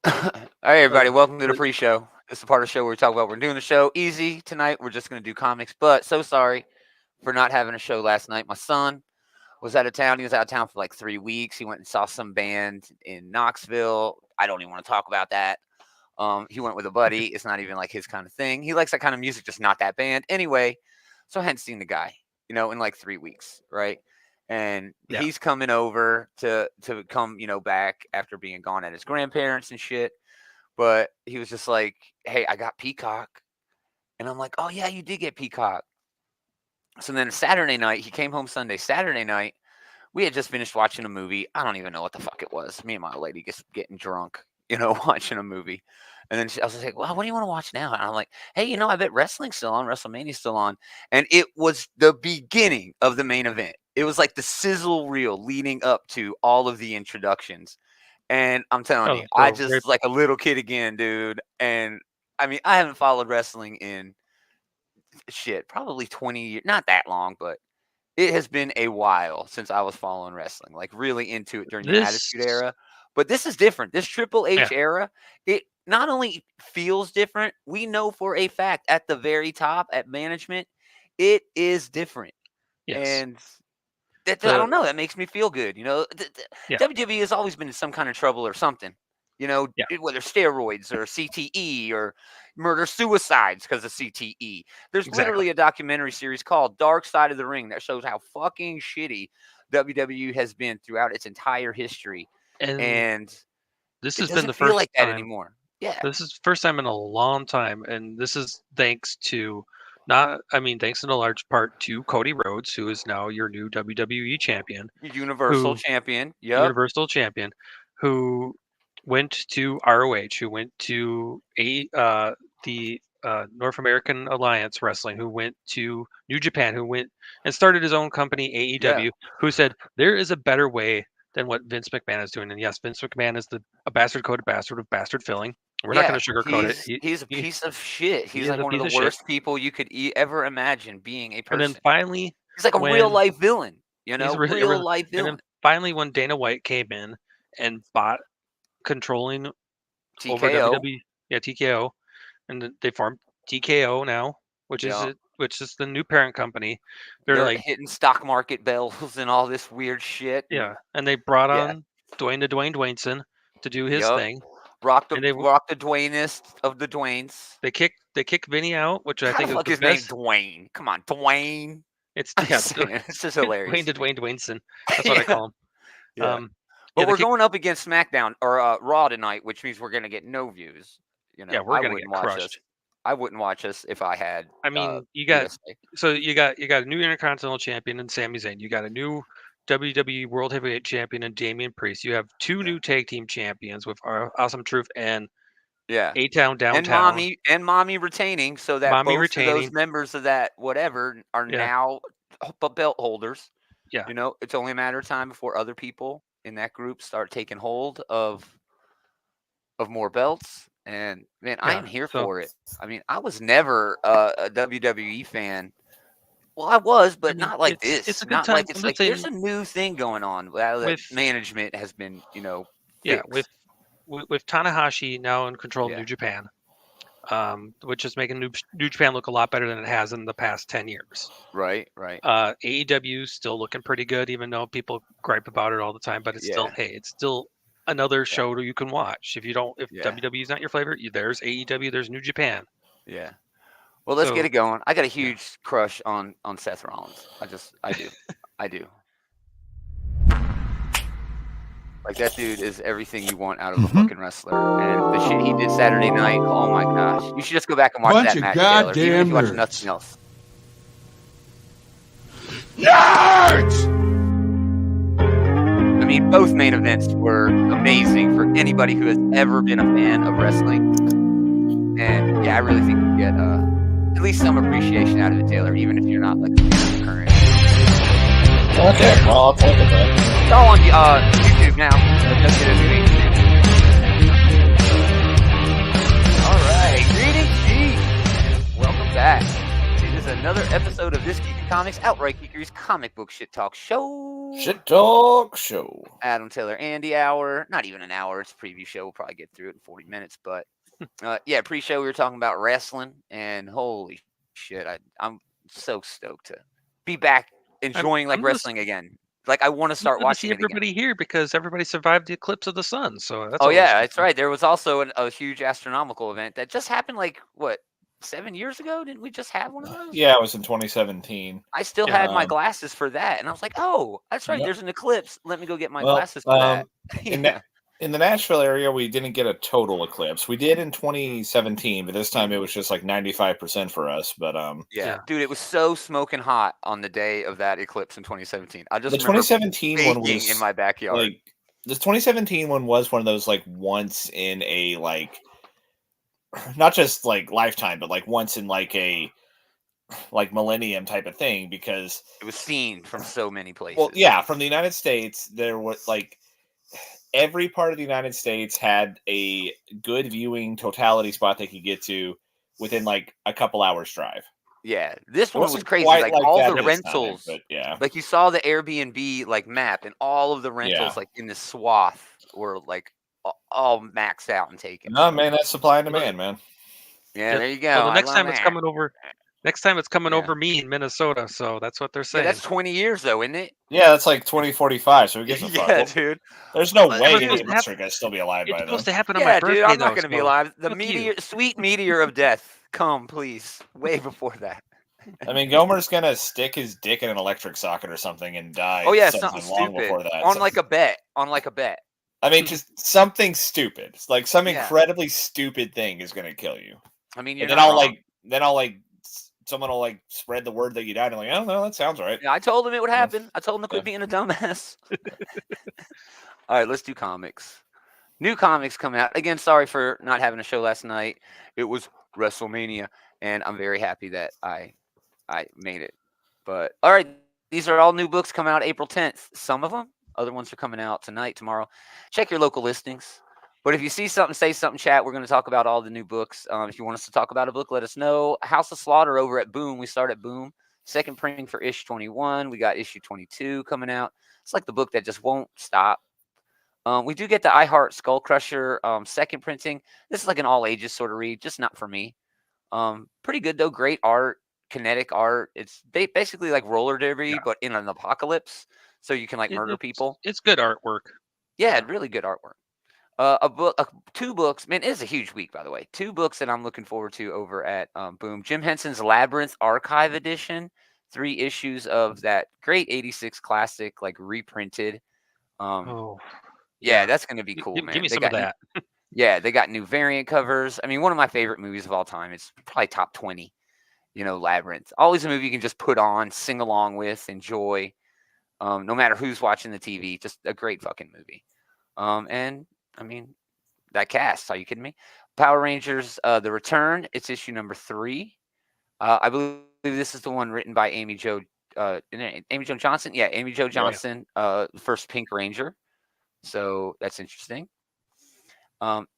All right, everybody, So, welcome to the but pre-show. This is the part of the show where we talk about we're doing the show easy tonight. We're just going to do comics, but so sorry for not having a show last night. My son was out of town. He was out of town for like 3 weeks. He went and saw some band in Knoxville. I don't even want to talk about that. He went with a buddy. It's not even like his kind of thing. He likes that kind of music, just not that band. Anyway, so I hadn't seen the guy, in like 3 weeks, right? And yeah, he's coming over to come, back after being gone at his grandparents and shit. But he was just like, "Hey, I got Peacock," and I'm like, "Oh yeah, you did get Peacock." So then Saturday night, he came home Sunday. Saturday night, we had just finished watching a movie. I don't even know what the fuck it was. Me and my old lady just getting drunk, watching a movie. And then I was like, "Well, what do you want to watch now?" And I'm like, "Hey, I bet wrestling's still on. WrestleMania's still on." And it was the beginning of the main event. It was like the sizzle reel leading up to all of the introductions. And I'm telling oh, you, I so right, just like a little kid again, dude. And I mean, I haven't followed wrestling in shit, probably 20 years, not that long, but it has been a while since I was following wrestling, like really into it during the this, Attitude Era. But this is different. This Triple yeah, H era, it not only feels different, we know for a fact at the very top at management, it is different. yes, And I the don't know. That makes me feel good. yeah, WWE has always been in some kind of trouble or something. yeah, Whether steroids or CTE or murder suicides because of CTE. There's exactly. literally a documentary series called Dark Side of the Ring that shows how fucking shitty WWE has been throughout its entire history, And and this it has been the doesn't feel first like that time. anymore. Yeah, This is the first time in a long time, and this is thanks to not. I mean, thanks in a large part to Cody Rhodes, who is now your new WWE champion, Universal who Champion. Yep. Universal champion, who went to ROH, who went to the North American Alliance Wrestling, who went to New Japan, who went and started his own company Yeah. AEW, who said there is a better way than what Vince McMahon is doing. And yes, Vince McMahon is a bastard coded bastard of bastard filling. We're not Yeah, going to sugarcoat it. he's a piece of shit. He He's is like a one of piece the of shit. worst people you could ever imagine being a And then person. finally, He's like a real when life villain, he's real life and then villain. finally when Dana White came in and bought controlling over TKO. WWE, yeah, TKO, and they formed TKO now, Yeah, which is the new parent company. They're they're like, hitting stock market bells and all this weird shit. yeah, And and they brought yeah, on Dwayne Dwayneson to do his yep. thing, Rock the and rock the Dwayneist of the Dwaynes. they kicked Vinny out, which I How the think is fuck the his name best. Dwayne? Come on, Dwayne. It's I'm yeah, just saying, it's just hilarious. Dwayne Dwayneson. That's what I Yeah, call him. yeah. Yeah, But we're going up against SmackDown or Raw tonight, which means we're gonna get no views. yeah, we're I gonna wouldn't get watch us. crushed. I wouldn't watch us if I had I mean, USA. you got a new Intercontinental Champion in Sami Zayn. You got a new WWE World Heavyweight Champion in Damian Priest. You have two Yeah. new Tag Team Champions with Awesome Truth and Yeah. A Town And Downtown. mommy retaining so that Mommy both of those retaining. members of that whatever are Yeah, now belt holders. yeah, It's only a matter of time before other people in that group start taking hold of more belts. And man, I yeah. am here So for it. I mean, I was never a WWE fan. Well, I was, I but mean, not like it's this. a good Not like time. I'm it's just like there's saying a new thing going on now that with management has been, yeah fixed. with Tanahashi now in control of Yeah. New Japan, which is making New Japan look a lot better than it has in the past 10 years. Right. Right. AEW still looking pretty good, even though people gripe about it all the time. But it's still, Yeah. hey, it's still another Yeah. show that you can watch. If Yeah. WWE is not your flavor, there's AEW, there's New Japan. Yeah. Well, let's get So it going. I got a yeah, huge crush on Seth Rollins. I do. I do. Like that dude is everything you want out of a Mm-hmm. fucking wrestler. And the shit he did Saturday night, oh my gosh. You should just go back and watch Bunch that of match, Taylor. Even if goddamn you watch nerds. nothing else. Nerds! I mean, both main events were amazing for anybody who has ever been a fan of wrestling. And yeah, I really think you get at least some appreciation out of it, Taylor, even if you're not like a fan of the current. Okay, well, I'll take it then. It's all on YouTube now. WWE. All right, greetings, geeks. Welcome back. It is another episode of This Geek in Comics, Outright Geekery's comic book shit talk show. Shit Talk Show. Adam Taylor Andy hour. Not even an hour. It's a preview show. We'll probably get through it in 40 minutes. But yeah, pre-show we were talking about wrestling, and holy shit, I'm so stoked to be back enjoying I'm wrestling again. Like I want to start Good to watching see it again. everybody here because everybody survived the eclipse of the sun. So that's Oh always yeah, fun. that's right. There was also a huge astronomical event that just happened. Like what, 7 years ago? Didn't we just have one of those? Yeah, it was in 2017. I still had my glasses for that, and I was like, "Oh, that's right. Yep. There's an eclipse. Let me go get my Well, glasses for that." Yeah. In the Nashville area, we didn't get a total eclipse. We did in 2017, but this time it was just like 95% for us. But Yeah, dude, it was so smoking hot on the day of that eclipse in 2017. I just the remember 2017 one baking was in my backyard. like the 2017 one was one of those like once in a like not just like lifetime, but like once in like a like millennium type of thing because it was seen from so many places. Well, yeah, from the United States, there was like every part of the United States had a good viewing totality spot they could get to within like a couple hours drive. Yeah, this one was wasn't crazy. quite Like like all that the this time, rentals, but yeah. like you saw the Airbnb like map, and all of the rentals like in this swath were like all maxed out and taken. No, man, that's supply and demand, man. Yeah, there you go. Well, the I next love time it's that. coming over. Next time it's coming over me in Minnesota, so that's what they're saying. Yeah, that's 20 years though, isn't it? Yeah, that's like 2045. So who gives a fuck? Yeah, dude. There's no Well, way it's any supposed of to us are gonna still be alive It's by then. supposed to happen on my Yeah, birthday, dude, I'm not though, gonna be so alive. The fuck meteor, you. sweet meteor of death, come please, way before that. I mean, Gomer's gonna stick his dick in an electric socket or something and die. Oh yeah, something something long stupid before that. on So- like a bet. On like a bet. I mean, just something stupid. It's like some Yeah. incredibly stupid thing is gonna kill you. I mean, you're And then not I'll wrong. like someone will like spread the word that you died. And like, I don't know, that sounds right. Yeah, I told him it would happen. I told him to quit being a dumbass. All right, let's do comics. New comics coming out. Again, sorry for not having a show last night. It was WrestleMania, and I'm very happy that I made it. But all right, these are all new books coming out April 10th. Some of them, other ones are coming out tonight, tomorrow. Check your local listings. But if you see something, say something, chat. We're going to talk about all the new books. If you want us to talk about a book, let us know. House of Slaughter over at Boom. We start at Boom. Second printing for issue 21. We got issue 22 coming out. It's like the book that just won't stop. We do get the I Heart Skull Crusher second printing. This is like an all ages sort of read, just not for me. Pretty good though. Great art, kinetic art. It's basically like roller derby, but in an apocalypse. So you can like murder people. It's good artwork. Yeah, really good artwork. Two books. Man, it is a huge week, by the way. Two books that I'm looking forward to over at Boom. Jim Henson's Labyrinth Archive Edition. 3 issues of that great 86 classic, like reprinted. Yeah, that's going to be cool, man. Give me some of that. Yeah, they got new variant covers. I mean, one of my favorite movies of all time. It's probably top 20, Labyrinth. Always a movie you can just put on, sing along with, enjoy. No matter who's watching the TV, just a great fucking movie. And I mean, that cast, are you kidding me? Power Rangers, The Return, it's issue number 3. I believe this is the one written by Amy Jo Johnson. Yeah, Amy Jo Johnson, first Pink Ranger. So that's interesting.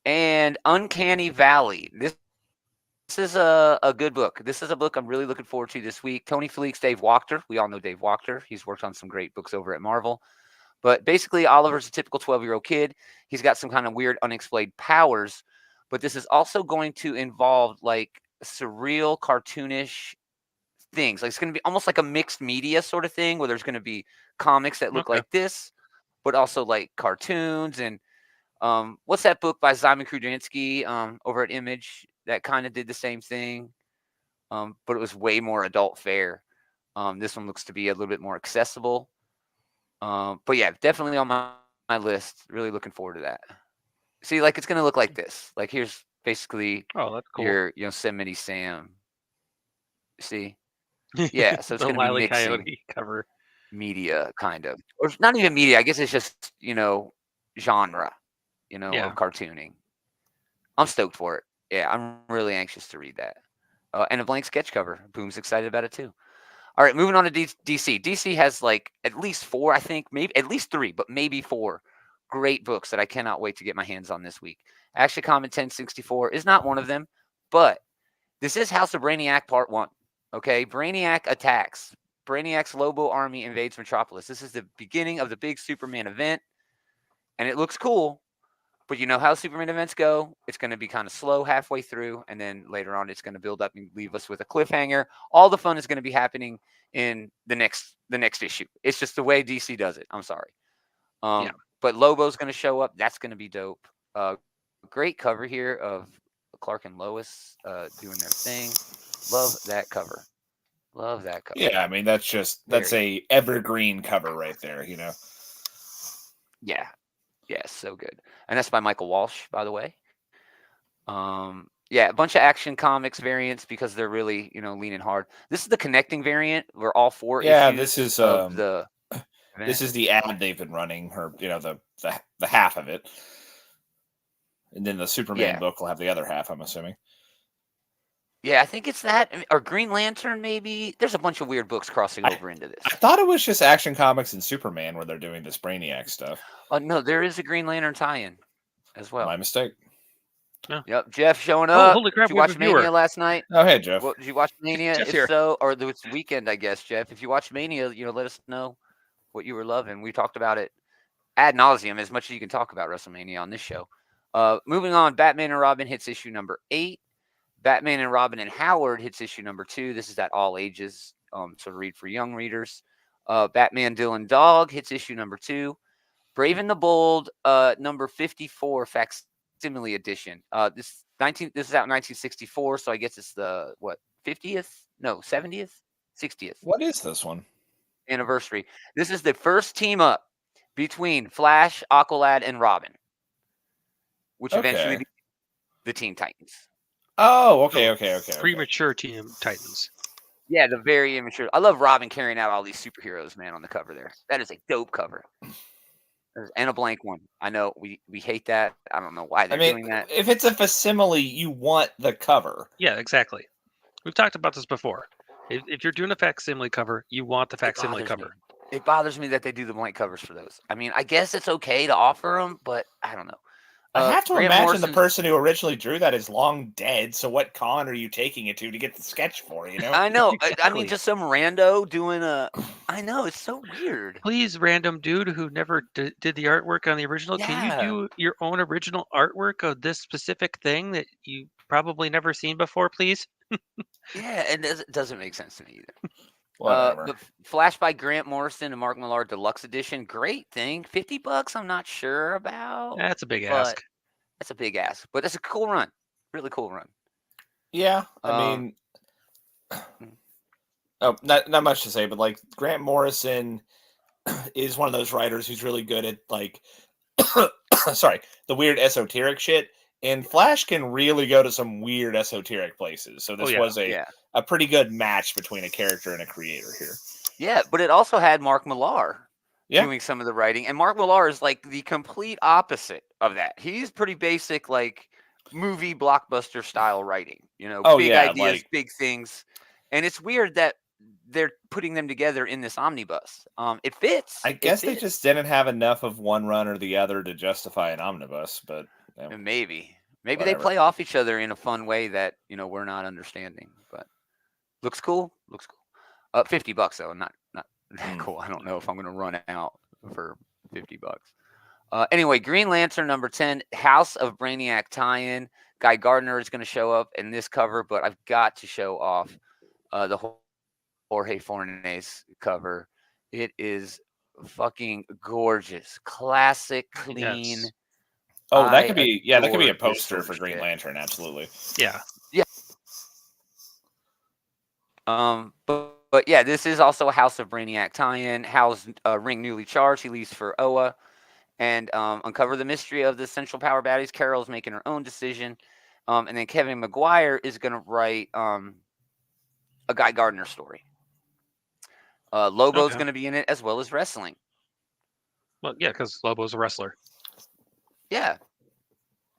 And Uncanny Valley. This is a good book. This is a book I'm really looking forward to this week. Tony Fleek's Dave Wachter. We all know Dave Wachter. He's worked on some great books over at Marvel. But basically, Oliver's a typical 12-year-old kid. He's got some kind of weird, unexplained powers. But this is also going to involve like surreal, cartoonish things. Like it's going to be almost like a mixed media sort of thing where there's going to be comics that look like this, but also like cartoons. And what's that book by Simon Krudinsky over at Image that kind of did the same thing, but it was way more adult fare. This one looks to be a little bit more accessible. But yeah, definitely on my list. Really looking forward to that. See, like it's going to look like this. Like here's basically that's cool. your Yosemite Sam. See? Yeah, so it's The going to be Wile E. mixing Coyote cover. media, kind of. Or it's not even media. I guess it's just, genre, of cartooning. I'm stoked for it. Yeah, I'm really anxious to read that. And a blank sketch cover. Boom's excited about it too. All right, moving on to DC. DC has like at least 4, I think, maybe at least 3, but maybe 4 great books that I cannot wait to get my hands on this week. Action Comic 1064 is not one of them, but this is House of Brainiac Part 1. Okay, Brainiac attacks Brainiac's Lobo army invades Metropolis. This is the beginning of the big Superman event, and it looks cool. But you know how Superman events go. It's going to be kind of slow halfway through, and then later on, it's going to build up and leave us with a cliffhanger. All the fun is going to be happening in the next issue. It's just the way DC does it. I'm sorry. Yeah. But Lobo's going to show up. That's going to be dope. Great cover here of Clark and Lois doing their thing. Love that cover. Love that cover. Yeah, I mean that's a evergreen cover right there, you know. Yeah. Yeah, so good. And that's by Michael Walsh, by the way. Yeah, a bunch of Action Comics variants because they're really, leaning hard. This is the connecting variant where all 4 issues this is of the this is the ad they've been running, or the half of it. And then the Superman book will have the other half, I'm assuming. Yeah, I think it's that, or Green Lantern, maybe. There's a bunch of weird books crossing over into this. I thought it was just Action Comics and Superman where they're doing this Brainiac stuff. No, there is a Green Lantern tie-in as well. My mistake. Oh. Yep, Jeff showing up. Holy crap, did you watch Mania last night? Oh, hey, Jeff. Did you watch Mania? Jeff's If here. so, or this weekend, I guess, Jeff. If you watch Mania, let us know what you were loving. We talked about it ad nauseum, as much as you can talk about WrestleMania on this show. Moving on, Batman and Robin hits issue number 8. Batman and Robin and Howard hits issue number 2. This is at all ages, so read for young readers. Batman Dylan Dog hits issue number 2. Brave and the Bold, number 54, facsimile edition. This is out in 1964, so I guess it's the 50th? No, 70th, 60th. What is this one? Anniversary. This is the first team up between Flash, Aqualad, and Robin, which eventually became the Teen Titans. Oh, okay. Premature Teen Titans. Yeah, the very immature. I love Robin carrying out all these superheroes, man, on the cover there. That is a dope cover. And a blank one. I know we hate that. I don't know why they're doing that. If it's a facsimile, you want the cover. Yeah, exactly. We've talked about this before. If you're doing a facsimile cover, you want the facsimile cover. It bothers me that they do the blank covers for those. I mean, I guess it's okay to offer them, but I don't know. I have to imagine the person who originally drew that is long dead. So what con are you taking it to get the sketch for? I know. Exactly. I mean, just some rando doing I know, it's so weird. Please, random dude who never did the artwork on the original, can you do your own original artwork of this specific thing that you probably never seen before, please? Yeah, and it doesn't make sense to me either. Whatever. The Flash by Grant Morrison and Mark Millar Deluxe Edition, great thing. $50, I'm not sure about. That's a big ask. That's a big ask, but that's a cool run. Really cool run. Yeah, I mean, not much to say, but Grant Morrison is one of those writers who's really good at the weird esoteric shit. And Flash can really go to some weird esoteric places. So this was a pretty good match between a character and a creator here. Yeah, but it also had Mark Millar doing some of the writing. And Mark Millar is the complete opposite of that. He's pretty basic, movie blockbuster style writing. Big ideas, big things. And it's weird that they're putting them together in this omnibus. It fits. I guess they just didn't have enough of one run or the other to justify an omnibus, but... Maybe they play off each other in a fun way that we're not understanding, but looks cool. $50 though, not that cool. I don't know if I'm gonna run out for $50. Anyway, Green Lantern number 10, House of Brainiac tie-in. Guy Gardner is gonna show up in this cover, but I've got to show off the Jorge Fornes cover. It is fucking gorgeous, classic, clean. Yes. Oh, that could be a poster for Green Lantern, absolutely. Yeah. But yeah, this is also a House of Brainiac tie-in. Hal's ring newly charged. He leaves for Oa and uncover the mystery of the central power baddies. Carol's making her own decision. And then Kevin Maguire is going to write a Guy Gardner story. Lobo's going to be in it as well as wrestling. Well, yeah, because Lobo's a wrestler. Yeah.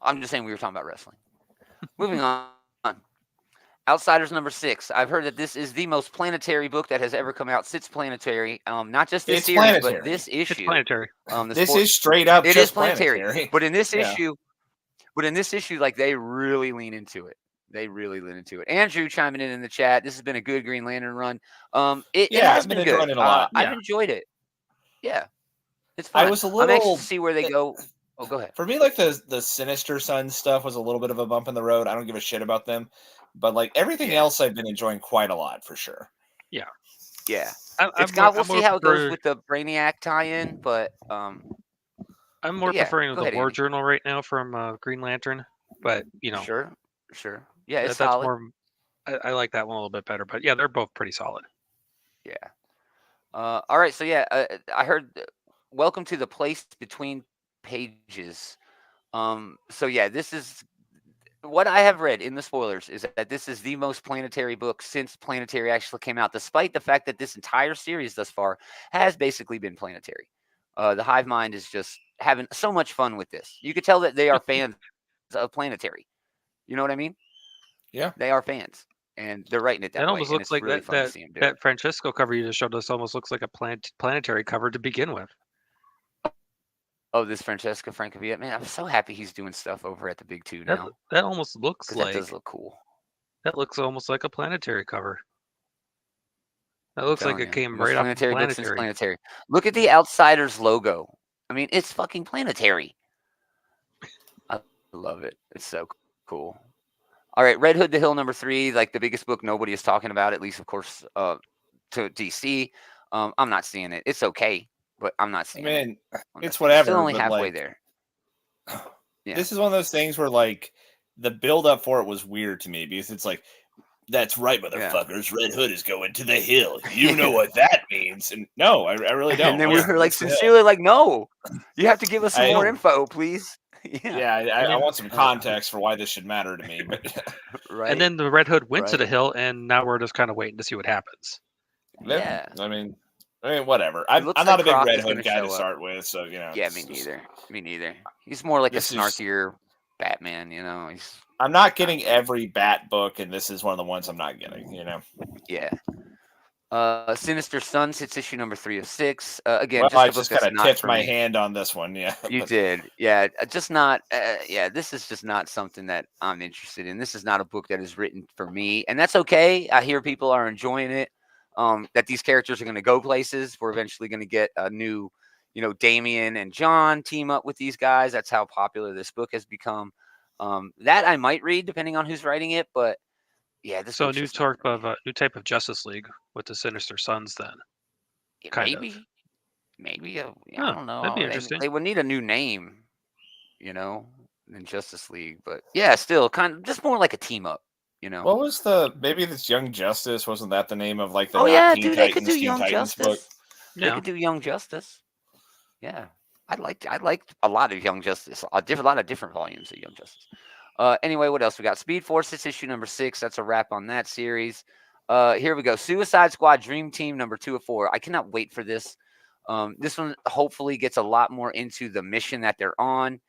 I'm just saying we were talking about wrestling. Moving on. Outsiders number 6. I've heard that this is the most planetary book that has ever come out. Sits planetary. Not just this series, planetary. but this issue. It's planetary. This is straight up. It just is planetary. But in this issue, they really lean into it. They really lit into it. Andrew chiming in the chat. This has been a good Green Lantern run. It Yeah, has I've been been good. enjoying it a lot. I've Yeah. enjoyed it. Yeah, it's I fun. was a I'm anxious little to see where they go. Oh, go ahead. for me, like the Sinister Sun stuff was a little bit of a bump in the road. I don't give a shit about them, but like everything Yeah. else, I've been enjoying quite a lot for sure. Yeah. Yeah, I'm we'll see how it goes with the Brainiac tie-in, but I'm more yeah, preferring go the ahead, War Andy. Journal right now from Green Lantern, but Sure. Yeah, it's that's solid. more. I like that one a little bit better, but yeah, they're both pretty solid. Yeah. All right. So yeah, I heard. Welcome to the place between pages. So yeah, this is what I have read in the spoilers is that this is the most planetary book since Planetary actually came out, despite the fact that this entire series thus far has basically been planetary. The Hive Mind is just having so much fun with this. You could tell that they are fans of Planetary. You know what I mean? Yeah. They are fans, and they're writing it It that way, almost and looks it's like really fun to see them do it. that Francesco cover you just showed us almost looks like a planetary cover to begin with. Oh, this Francesca Francavilla, man, I'm so happy he's doing stuff over at the Big Two now. That almost looks Because like that does look cool. that looks almost like a planetary cover. That I'm looks like telling it you, came the most right off of planetary book since Planetary. Planetary. Look at the Outsiders logo. I mean, it's fucking planetary. I love it. It's so cool. All right, Red Hood to Hill number 3, like the biggest book nobody is talking about, at least of course to DC. I'm not seeing it. It's okay, but I'm not I seeing it. mean, I'm it's still whatever. only But halfway like, there. Yeah. this is one of those things where like the build up for it was weird to me because it's like, that's right, motherfuckers. Red Hood is going to the hill. You know what that means. And no, I really don't. And then we were like What's the hill? sincerely like, no, you have to give us some more I- info, please. Yeah, I want some context for why this should matter to me. But Right. And then the Red Hood went to Right. the hill, and now we're just kind of waiting to see what happens. Yeah. I mean, whatever. I'm looks not like a big Croc Red is Hood gonna guy to show up. start with, so you know. Yeah, me neither. Me neither. He's more like a This is- snarkier Batman, you know. He's I'm not getting every Bat book, and this is one of the ones I'm not getting. You know. yeah. Sinister Sons hits issue number 3 of 6. Again, Well, just I a book just that's kind of not tipped for my me. hand on this one. Yeah. You but- did, yeah. Just not. Yeah, this is just not something that I'm interested in. This is not a book that is written for me, and that's okay. I hear people are enjoying it. That these characters are going to go places. We're eventually going to get a new, Damien and John team up with these guys. That's how popular this book has become. That I might read depending on who's writing it, but yeah, this So a book's new just not for me. new type of Justice League with the Sinister Sons. Then Yeah, kind of. maybe I Huh, don't know. that'd be interesting. They would need a new name, than Justice League, but yeah, still kind of just more like a team up. What was maybe this Young Justice? Wasn't that the name of like the Oh yeah, Teen dude, they could Titans, do Teen Young Titans Justice. book? They could do Young Justice. Yeah, I'd like a lot of Young Justice, a lot of different volumes of Young Justice. Anyway, what else we got? Speed Force, it's issue number 6. That's a wrap on that series. Here we go. Suicide Squad Dream Team number 2 of 4. I cannot wait for this. This one hopefully gets a lot more into the mission that they're on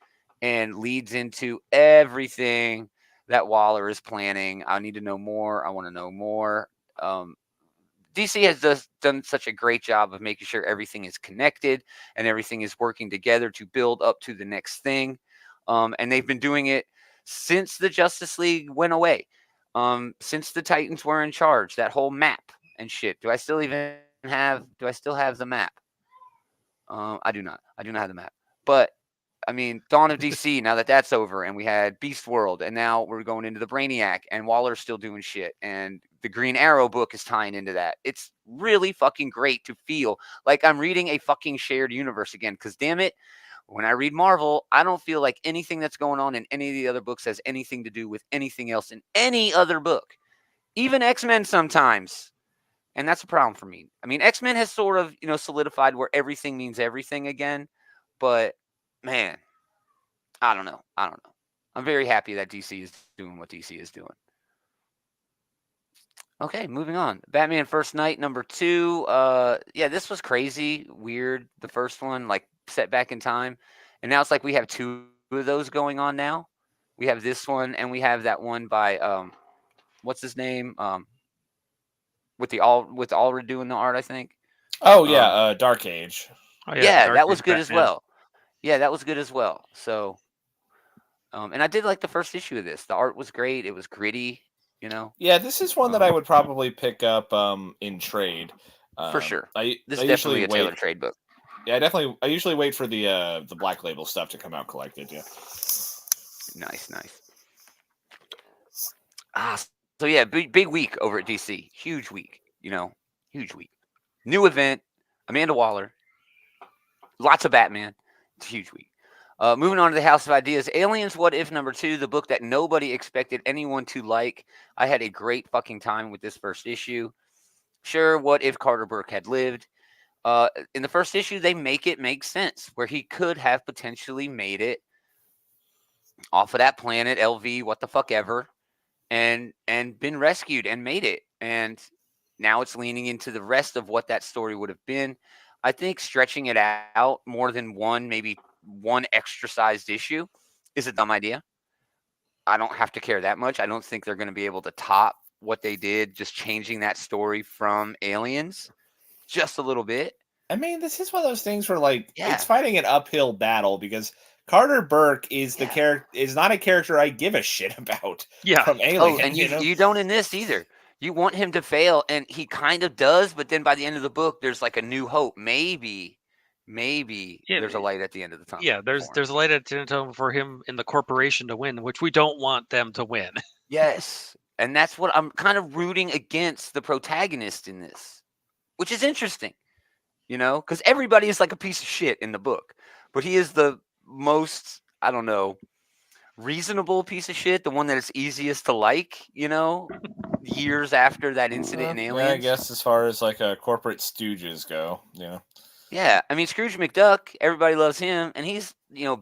and leads into everything that Waller is planning. I need to know more. I want to know more. DC has just done such a great job of making sure everything is connected and everything is working together to build up to the next thing. And they've been doing it since the Justice League went away, since the Titans were in charge. That whole map and shit. Do I still have the map? I do not. I do not have the map. But I mean, Dawn of DC, now that that's over, and we had Beast World, and now we're going into the Brainiac, and Waller's still doing shit, and the Green Arrow book is tying into that. It's really fucking great to feel like I'm reading a fucking shared universe again, because damn it, when I read Marvel, I don't feel like anything that's going on in any of the other books has anything to do with anything else in any other book. Even X-Men sometimes. And that's a problem for me. I mean, X-Men has sort of, solidified where everything means everything again, but man, I don't know. I'm very happy that DC is doing what DC is doing. Okay, moving on. Batman First Night number 2. Yeah, this was crazy, weird. The first one, like set back in time, and now it's like we have 2 of those going on now. We have this one, and we have that one by what's his name? With Allred doing the art, I think. Oh yeah, Dark Age. Oh, Yeah, Dark that was Age good as Batman. well. Yeah, that was good as well. So, And I did like the first issue of this. The art was great. It was gritty, you know. Yeah, this is one that I would probably pick up in trade. For sure. I This I is usually definitely a wait. Taylor trade book. Yeah, I usually wait for the Black Label stuff to come out collected. Yeah. Nice. So yeah, big week over at DC. Huge week, huge week. New event, Amanda Waller, lots of Batman. It's a huge week. Moving on to the House of Ideas, Aliens What If #2, the book that nobody expected anyone to like. I had a great fucking time with this first issue. Sure, what if Carter Burke had lived? In the first issue, they make it make sense, where he could have potentially made it off of that planet, LV, what the fuck ever, and been rescued and made it. And now it's leaning into the rest of what that story would have been. I think stretching it out more than maybe one extra sized issue is a dumb idea. I don't have to care that much. I don't think they're going to be able to top what they did, just changing that story from Aliens just a little bit. I mean, this is one of those things where it's Yeah. fighting an uphill battle because Carter Burke is the character is not a character I give a shit about. Yeah. From Alien. And you don't in this either. You want him to fail, and he kind of does, but then by the end of the book, there's like a new hope. Maybe there's a light at the end of the tunnel. Yeah, there's a light at the end of the tunnel for him in the corporation to win, which we don't want them to win. Yes, and that's what I'm kind of rooting against the protagonist in this, which is interesting, because everybody is like a piece of shit in the book, but he is the most, I don't know, reasonable piece of shit, the one that it's easiest to like, years after that incident in Aliens. Yeah, I guess as far as corporate stooges go, Yeah, I mean Scrooge McDuck, everybody loves him, and he's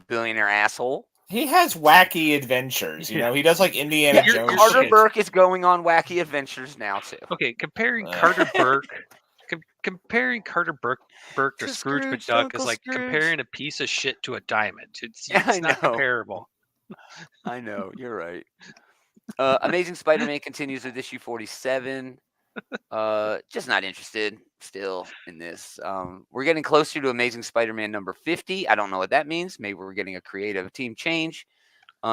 billionaire asshole. He has wacky adventures, he does like Indiana Jones. Carter shit. Burke is going on wacky adventures now too. Okay, comparing Carter Burke to Scrooge McDuck Uncle is like Scrooge. comparing a piece of shit to a diamond. It's I not know. comparable. I know, you're right. Amazing Spider-Man continues with issue 47. Just not interested still in this. We're getting closer to Amazing Spider-Man number 50. I don't know what that means. Maybe we're getting a creative team change.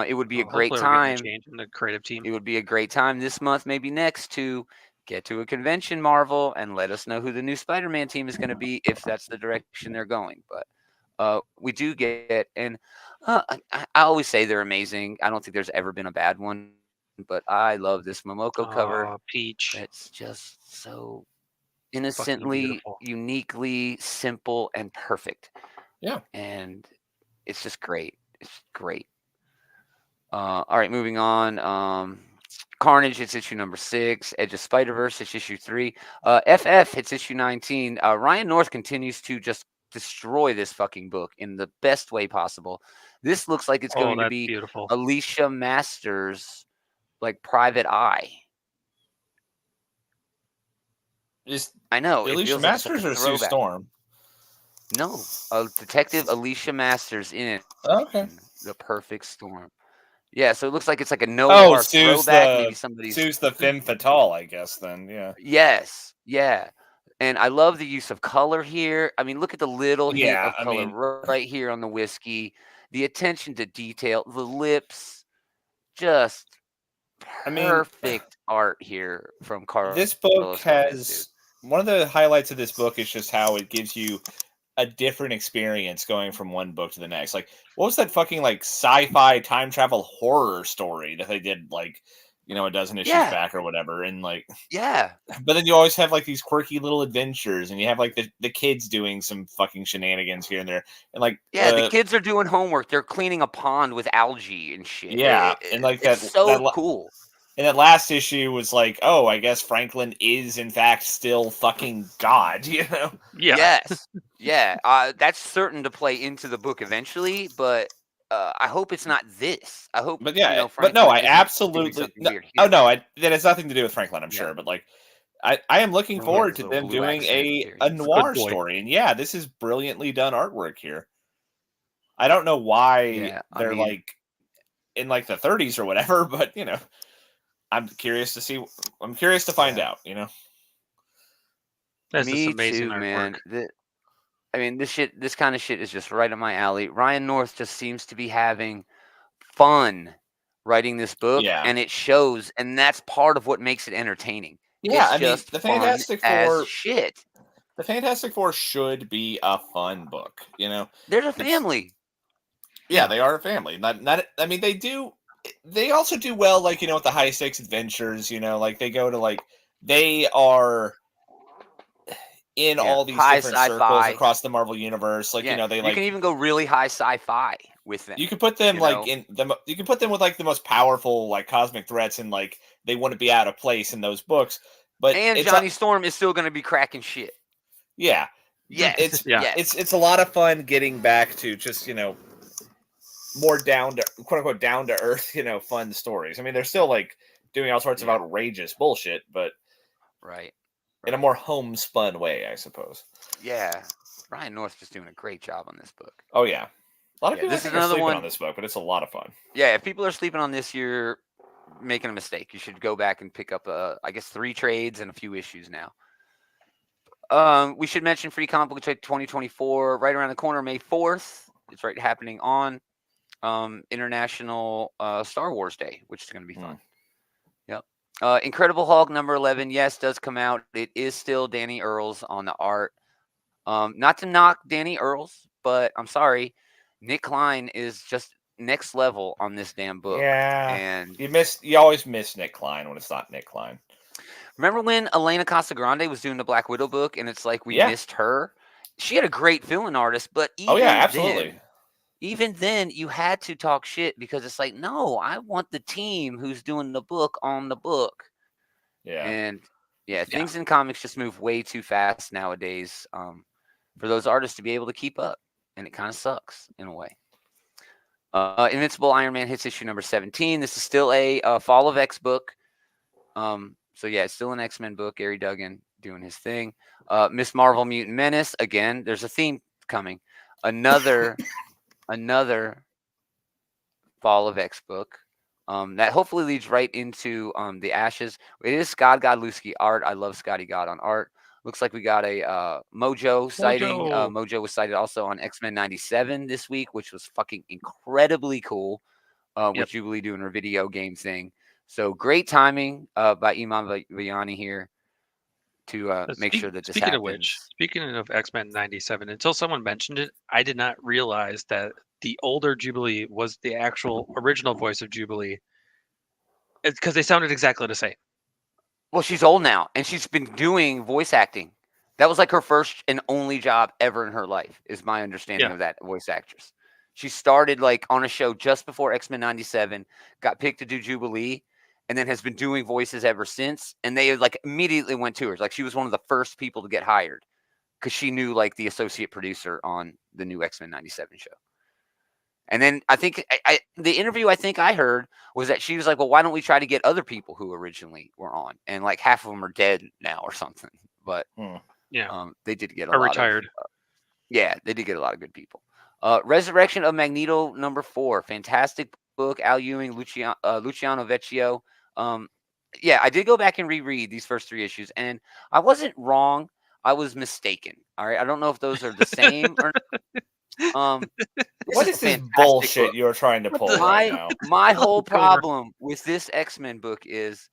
It would be a great time. Change in the creative team. It would be a great time this month, maybe next, to get to a convention, Marvel, and let us know who the new Spider-Man team is going to be if that's the direction they're going. But we do get, and I always say they're amazing. I don't think there's ever been a bad one, but I love this Momoko cover. Peach. It's just so innocently, uniquely simple and perfect. Yeah. And it's just great. It's great. All right, moving on. Carnage hits issue number 6. Edge of Spider-Verse hits issue 3. FF hits issue 19. Ryan North continues to just destroy this fucking book in the best way possible. This looks like it's going to be beautiful. Alicia Masters, like Private Eye. I know. Alicia Masters or Sue Storm? No, Detective Alicia Masters in it. Okay. The Perfect Storm. Yeah, so it looks like it's like a noir Sue's throwback. Maybe somebody's Sue's the femme fatale, I guess. Then, yeah. Yes, yeah, and I love the use of color here. I mean, look at the little hint of color right here on the whiskey. The attention to detail, the lips, just perfect art here from Carlos. This book has one of the highlights of this book is just how it gives you a different experience going from one book to the next. Like, what was that fucking sci-fi time travel horror story that they did a dozen issues back or whatever? And but then you always have these quirky little adventures, and you have the kids doing some fucking shenanigans here and there, and the kids are doing homework. They're cleaning a pond with algae and shit. Yeah, and that's so cool. And that last issue was oh, I guess Franklin is in fact still fucking God, Yeah. Yes. Yeah. That's certain to play into the book eventually, but I hope it's not this. I hope, but yeah, Franklin but no, I absolutely. That has nothing to do with Franklin, I'm sure, but I am looking forward to them doing a noir story, and this is brilliantly done artwork here. I don't know why they're in the 30s or whatever, but I'm curious to see. I'm curious to find out. That's Me just amazing too, artwork. man. This kind of shit is just right up my alley. Ryan North just seems to be having fun writing this book, Yeah. and it shows, and that's part of what makes it entertaining. Yeah, It's I mean, just the fun Fantastic as Four. shit. The Fantastic Four should be a fun book. You know, They're a It's- family. yeah, they are a family. Not. I mean, they do. They also do well, like, with the high stakes adventures. Like they go to they are in Yeah, all these high different circles sci-fi. across the Marvel universe. Like, Yeah, they you can even go really high sci-fi with them. you can put them you know? you can put them with the most powerful cosmic threats, and they wouldn't be out of place in those books. But And it's Johnny Storm is still going to be cracking shit. yeah, Yes, yes. it's a lot of fun getting back to just more down to quote unquote down to earth fun stories. I mean, they're still doing all sorts of outrageous bullshit, but right. in a more homespun way, I suppose. Yeah, Ryan North's just doing a great job on this book. Oh yeah, a lot of people this I think is are another sleeping one on this book, but it's a lot of fun. Yeah, if people are sleeping on this, you're making a mistake. You should go back and pick up, I guess, 3 trades and a few issues now. We should mention Free Comic Book Trade 2024 right around the corner, May 4th. It's right happening on International Star Wars Day, which is going to be fun. Yep. Incredible Hulk number 11, yes, does come out. It is still Danny Earls on the art. Not to knock Danny Earls, but I'm sorry, Nick Klein is just next level on this damn book. Yeah, and you always miss Nick Klein when it's not Nick Klein. Remember when Elena Casagrande was doing the Black Widow book, and it's like we missed her? She had a great fill-in artist, but even then, you had to talk shit because it's like, no, I want the team who's doing the book on the book. Yeah. And things in comics just move way too fast nowadays for those artists to be able to keep up, and it kind of sucks in a way. Invincible Iron Man hits issue number 17. This is still a Fall of X book. So yeah, it's still an X-Men book. Gary Duggan doing his thing. Miss Marvel Mutant Menace. Again, there's a theme coming. Another Fall of X book. That hopefully leads right into the Ashes. It is Scott Godlewski art. I love Scotty God on art. Looks like we got a Mojo sighting. Mojo was sighted also on X-Men 97 this week, which was fucking incredibly cool. With Jubilee doing her video game thing. So great timing by Iman Vayani here to make sure that this happens. Speaking of X-Men 97, until someone mentioned it, I did not realize that the older Jubilee was the actual original voice of Jubilee. It's because they sounded exactly the same. Well, she's old now, and she's been doing voice acting. That was like her first and only job ever in her life, is my understanding of that voice actress. She started on a show just before X-Men 97, got picked to do Jubilee, and then has been doing voices ever since. And they immediately went to her. She was one of the first people to get hired because she knew the associate producer on the new X-Men 97 show. And then I think the interview I heard was that she was like, well, why don't we try to get other people who originally were on? And half of them are dead now or something. But they did get a lot retired. They did get a lot of good people. Resurrection of Magneto number 4. Fantastic book. Al Ewing, Luciano Vecchio. I did go back and reread these first 3 issues, and I wasn't wrong. I was mistaken. All right. I don't know if those are the same or what is this bullshit you're trying to pull right now? My whole problem with this X-Men book is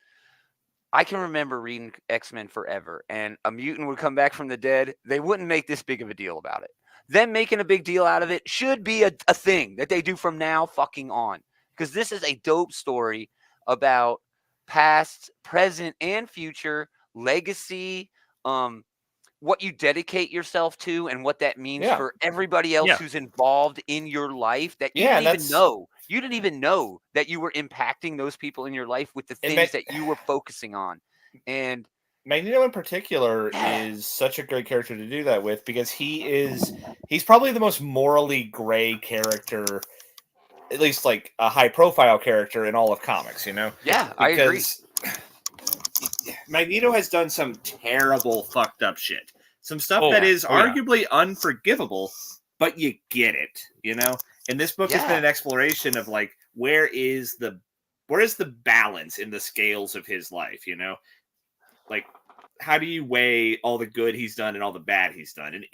I can remember reading X-Men forever, and a mutant would come back from the dead. They wouldn't make this big of a deal about it. Them making a big deal out of it should be a thing that they do from now fucking on. Because this is a dope story about past, present, and future, legacy, what you dedicate yourself to, and what that means for everybody else who's involved in your life that you didn't even know. You didn't even know that you were impacting those people in your life with the things that you were focusing on. And Magneto in particular is such a great character to do that with, because he's probably the most morally gray character, at least a high profile character in all of comics, Yeah, because I agree. Magneto has done some terrible fucked up shit. Some stuff that is arguably unforgivable, but you get it, And this book has been an exploration of where is the balance in the scales of his life, how do you weigh all the good he's done and all the bad he's done? And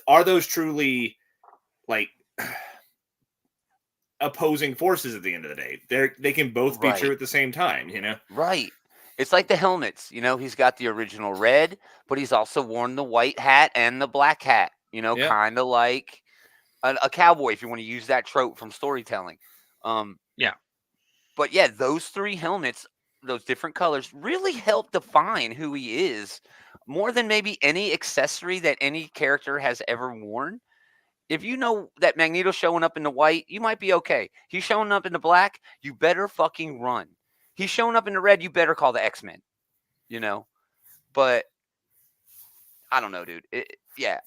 are those truly opposing forces at the end of the day. They can both be true at the same time, you know? Right. It's like the helmets. You know, he's got the original red, but he's also worn the white hat and the black hat. You know, Yeah. kind of like a cowboy, if you want to use that trope from storytelling. Yeah. But yeah, those three helmets, those different colors, really help define who he is more than maybe any accessory that any character has ever worn. If you know that Magneto's showing up in the white, you might be okay. He's showing up in the black, you better fucking run. He's showing up in the red, you better call the X-Men. You know? But I don't know, dude.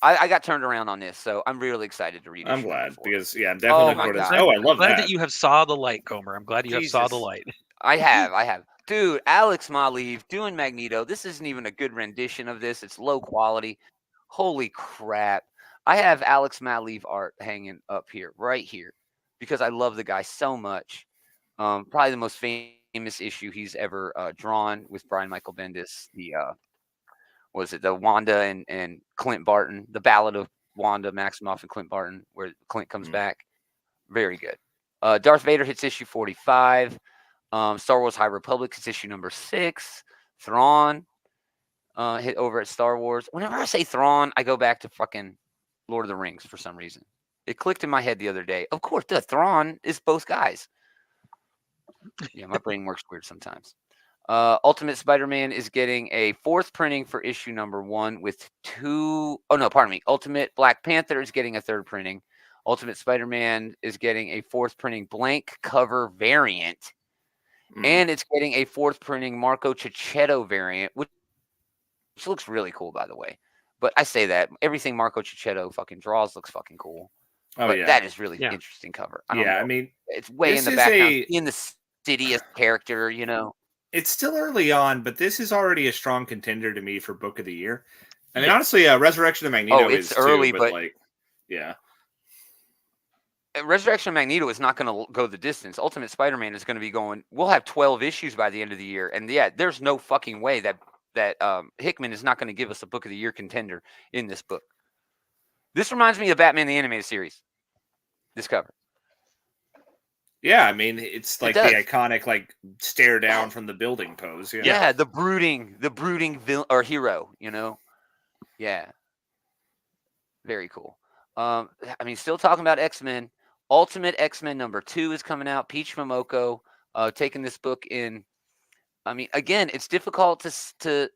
I got turned around on this, so I'm really excited to read it. I'm glad because I'm definitely Oh looking my forward to this. God. Oh, I love I'm glad that. that you have saw the light, Comer. I'm glad you have saw the Jesus. light. I have. Dude, Alex Maleev doing Magneto. This isn't even a good rendition of this. It's low quality. Holy crap. I have Alex Maleev art hanging up here, right here, because I love the guy so much. Probably the most famous issue he's ever drawn with Brian Michael Bendis. The Wanda and Clint Barton, the Ballad of Wanda Maximoff and Clint Barton, where Clint comes back. Very good. Darth Vader hits issue 45. Star Wars High Republic is issue number 6. Thrawn hit over at Star Wars. Whenever I say Thrawn, I go back to fucking Lord of the Rings for some reason. It clicked in my head the other day. Of course, the Thrawn is both guys. Yeah, my brain works weird sometimes. Ultimate Spider-Man is getting a 4th printing for issue number 1 with 2. Oh, no, pardon me. Ultimate Black Panther is getting a 3rd printing. Ultimate Spider-Man is getting a 4th printing blank cover variant. And it's getting a 4th printing Marco Cicchetto variant, which looks really cool, by the way. But I say that everything Marco Cicchetto fucking draws looks fucking cool. Oh, but yeah. That is really interesting cover. I don't know. I mean, it's way in the background. In the Sidious character, you know. It's still early on, but this is already a strong contender to me for Book of the Year. I mean, honestly, Resurrection of Magneto it's is early, too, but like, yeah. Resurrection of Magneto is not going to go the distance. Ultimate Spider-Man is going to be going. We'll have 12 issues by the end of the year, and there's no fucking way that Hickman is not going to give us a Book of the Year contender in this book. This reminds me of Batman the Animated Series. This cover. Yeah, I mean, it's like the iconic like stare down from the building pose. Yeah, the brooding villain or hero. You know. Yeah. Very cool. I mean, still talking about X-Men. Ultimate X-Men number 2 is coming out. Peach Momoko taking this book in. I mean, again, it's difficult to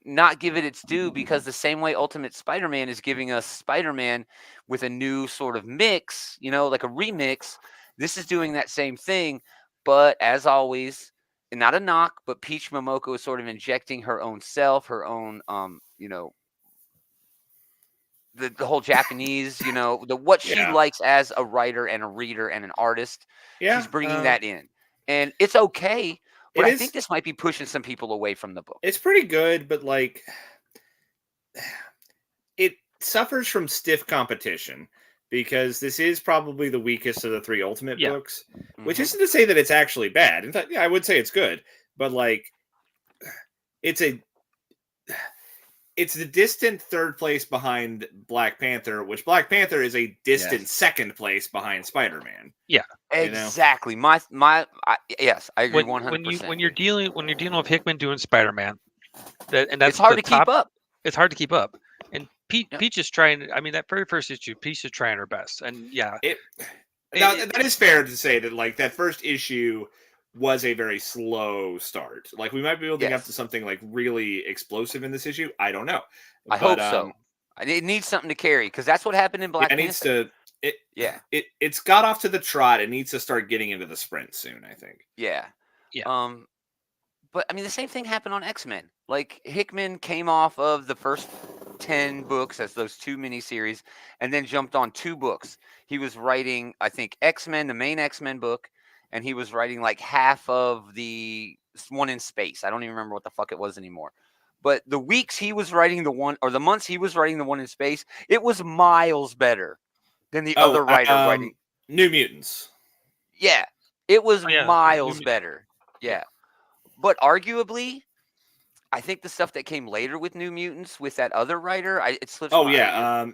not give it its due because the same way Ultimate Spider-Man is giving us Spider-Man with a new sort of mix, you know, like a remix. This is doing that same thing, but as always, not a knock, but Peach Momoko is sort of injecting her own self, her own, you know, the whole Japanese, you know, what she likes as a writer and a reader and an artist. Yeah, she's bringing that in, and it's okay. But I think this might be pushing some people away from the book. It's pretty good, but like, it suffers from stiff competition because this is probably the weakest of the 3 Ultimate books. Which isn't to say that it's actually bad. In fact, I would say it's good, but like, it's the distant 3rd place behind Black Panther, which Black Panther is a distant 2nd place behind Spider-Man. Yeah, exactly. You know? Yes, I agree 100%. When you're dealing with Hickman doing Spider-Man, that's it's hard to keep up. It's hard to keep up, and Peach is trying. I mean, that very first issue, Peach is trying her best, and that is fair to say that like that first issue was a very slow start. Like we might be building up to something like really explosive in this issue. I don't know. I hope so. It needs something to carry because that's what happened in Black Panther. It's got off to the trot. It needs to start getting into the sprint soon, I think. Yeah. But I mean, the same thing happened on X-Men. Like Hickman came off of the first 10 books as those 2 miniseries, and then jumped on 2 books. He was writing, I think, X-Men, the main X-Men book. And he was writing like half of the one in space. I don't even remember what the fuck it was anymore. But the weeks he was writing the one, or the months he was writing the one in space, it was miles better than the other writer writing. New Mutants. Yeah. It was miles better. Yeah. But arguably, I think the stuff that came later with New Mutants with that other writer, it slips. Oh, yeah.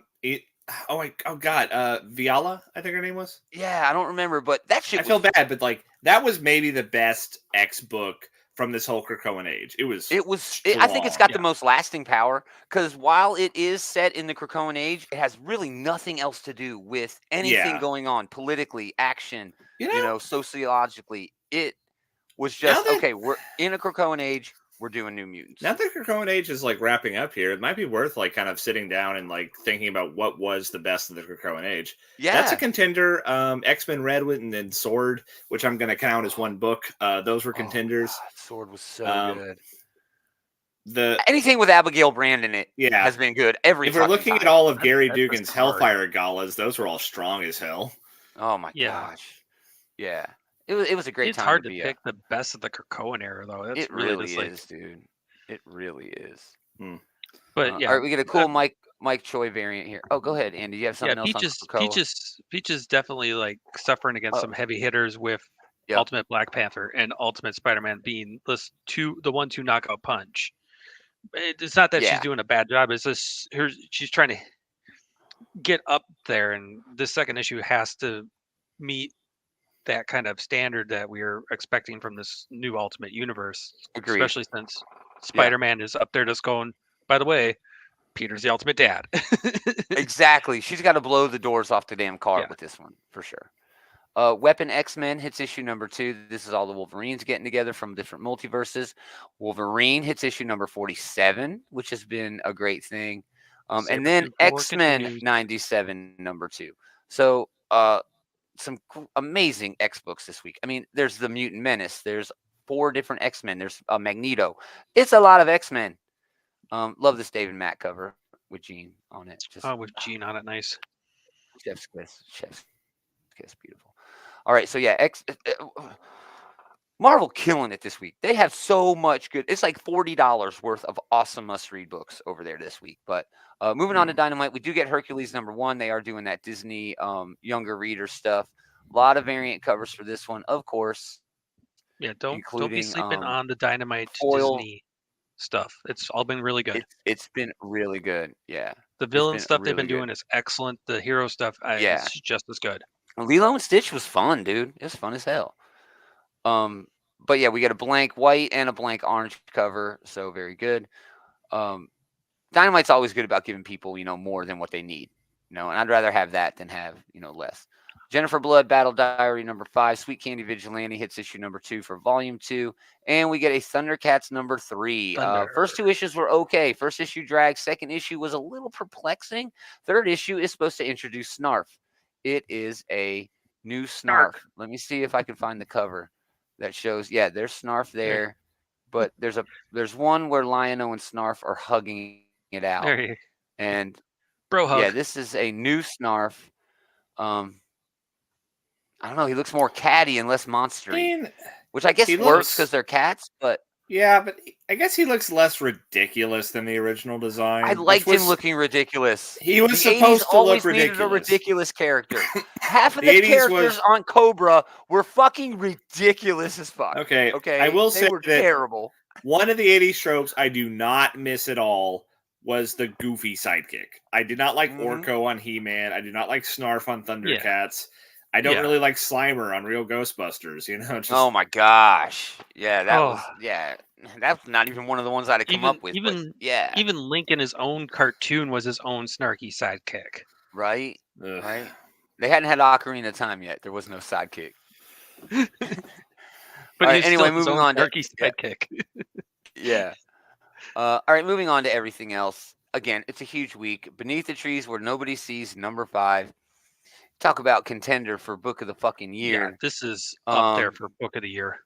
oh god, Viola, I think her name was. Yeah, I don't remember, but that shit I was feel bad, but like that was maybe the best X book from this whole Krakoan age. It was. I think it's got the Yeah. most lasting power because while it is set in the Krakoan age, it has really nothing else to do with anything Yeah. going on politically, action, You know, sociologically. It was now just that okay. We're in a Krakoan age. We're doing New Mutants. now that Krakoan age is like wrapping up here, it might be worth like kind of sitting down and like thinking about what was the best of the Krakoan age. That's a Yeah. contender. X-Men Red and then Sword, which I'm going to count as one book. Those were Oh, contenders. God, Sword was so Um, good. the Anything with Abigail Brand in it Yeah. has been good every If we're fucking looking time. at all of That- Gary that's Dugan's hard. Hellfire galas, those were all strong as hell. Oh my Yeah. gosh. Yeah. It was a great It's time hard to to be pick the best of the Krakoan era, though. That's It really really just like. is, dude. It really is. But All yeah, right, we get a cool Mike Choi variant here. Oh, go ahead, Andy. You have yeah, something else on Krakoa? Peaches definitely like suffering against Oh. some heavy hitters with Yep. Ultimate Black Panther and Ultimate Spider-Man being the 1-2 knockout punch. It's not that she's Yeah. doing a bad job. It's just she's trying to get up there, and this second issue has to meet that kind of standard that we are expecting from this new Ultimate Universe, Agreed. especially since Spider-Man is up there just going, by the way, Peter's the ultimate dad. Exactly. She's got to blow the doors off the damn car Yeah. with this one, for sure. Weapon X-Men hits issue number 2. This is all the Wolverines getting together from different multiverses. Wolverine hits issue number 47, which has been a great thing. And then Sabretooth War X-Men continues. 97 number 2. So some amazing X books this week. I mean, there's the Mutant Menace. There's 4 different X-Men. There's Magneto. It's a lot of X-Men. Love this David Mack cover with Jean on it. Just With Jean on it, nice. chef's kiss, beautiful. All right, so yeah, Marvel killing it this week. They have so much good. It's like $40 worth of awesome must-read books over there this week. But moving on to Dynamite, we do get Hercules number 1. They are doing that Disney younger reader stuff. A lot of variant covers for this one, of course. Yeah, don't be including, sleeping on the Dynamite foil. Disney stuff. It's all been really good. It's been really good. Yeah. The villain been stuff they've been really good. doing is excellent. The hero stuff, Yeah. it's just as good. Lilo and Stitch was fun, dude. It was fun as hell. But yeah, we got a blank white and a blank orange cover, so very good. Dynamite's always good about giving people, more than what they need. And I'd rather have that than have, less. Jennifer Blood Battle Diary number 5, Sweet Candy Vigilante hits issue number 2 for volume 2, and we get a Thundercats number 3. First 2 issues were okay. First issue dragged. Second issue was a little perplexing. Third issue is supposed to introduce Snarf. It is a new Snarf. Let me see if I can find the cover that shows. Yeah, there's Snarf there, but there's one where Lion-O and Snarf are hugging it out. There you And bro hug. yeah, this is a new Snarf. I don't know. He looks more catty and less monstery, which I guess he works looks- because they're cats. But Yeah, but I guess he looks less ridiculous than the original design. I liked him looking ridiculous. He was The supposed 80s to look always needed a ridiculous. ridiculous character. Half of The the 80s characters was- on Cobra were fucking ridiculous as fuck. Okay, Okay, I will they say were that terrible. one of the 80s tropes I do not miss at all was the goofy sidekick. I did not like Mhm. Orko on He-Man. I do not like Snarf on Thundercats. I don't Yeah. really like Slimer on Real Ghostbusters. Just, Oh my gosh! Yeah, that Oh. was That's not even one of the ones I'd have come up with. But yeah, Even Link in his own cartoon was his own snarky sidekick. right, ugh. right. They hadn't had Ocarina of Time yet. There was no sidekick. But All right, he's anyway, still his moving own on to- snarky yeah. sidekick. Yeah. All right, moving on to everything else. Again, it's a huge week. Beneath the Trees Where Nobody Sees, number 5. Talk about contender for book of the fucking Yeah, year. this is up there Um, for book of the year.